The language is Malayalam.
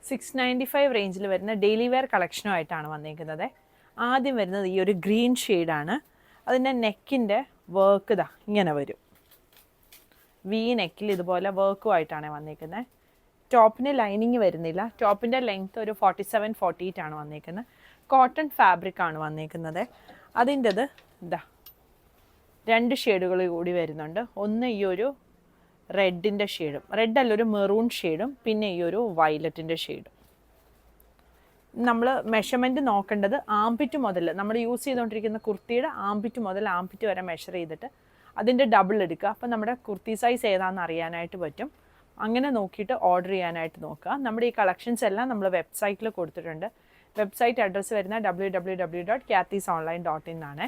695 റേഞ്ചിൽ വരുന്ന ഡെയിലി വെയർ കളക്ഷനുമായിട്ടാണ് വന്നിരിക്കുന്നത്. ആദ്യം വരുന്നത് ഈ ഒരു ഗ്രീൻ ഷെയ്ഡാണ്. അതിൻ്റെ നെക്കിൻ്റെ വർക്ക് ഇതാ ഇങ്ങനെ വരും. വി നെക്കിൽ ഇതുപോലെ വർക്കുമായിട്ടാണ് വന്നിരിക്കുന്നത്. ടോപ്പിന് ലൈനിങ് വരുന്നില്ല. ടോപ്പിൻ്റെ ലെങ്ത്ത് ഒരു 47-48 ആണ് വന്നിരിക്കുന്നത്. കോട്ടൺ ഫാബ്രിക് ആണ് വന്നിരിക്കുന്നത്. അതിൻ്റെത് ഇതാ 2 ഷെയ്ഡുകൾ കൂടി വരുന്നുണ്ട്. ഒന്ന് ഈ ഒരു റെഡിൻ്റെ ഷെയ്ഡും, റെഡ് അല്ല ഒരു മെറൂൺ ഷെയ്ഡും, പിന്നെ ഈ ഒരു വയലറ്റിൻ്റെ ഷെയ്ഡും. നമ്മൾ മെഷർമെൻറ്റ് നോക്കേണ്ടത് ആംപിറ്റ് മുതൽ, നമ്മൾ യൂസ് ചെയ്തുകൊണ്ടിരിക്കുന്ന കുർത്തിയുടെ ആംപിറ്റ് മുതൽ ആംപിറ്റ് വരെ മെഷർ ചെയ്തിട്ട് അതിൻ്റെ ഡബിൾ എടുക്കുക. അപ്പോൾ നമ്മുടെ കുർത്തി സൈസ് ഏതാണെന്ന് അറിയാനായിട്ട് പറ്റും. അങ്ങനെ നോക്കിയിട്ട് ഓർഡർ ചെയ്യാനായിട്ട് നോക്കുക. നമ്മുടെ ഈ കളക്ഷൻസ് എല്ലാം നമ്മൾ വെബ്സൈറ്റിൽ കൊടുത്തിട്ടുണ്ട്. വെബ്സൈറ്റ് അഡ്രസ്സ് വരുന്ന www.kathysonline.in ആണ്.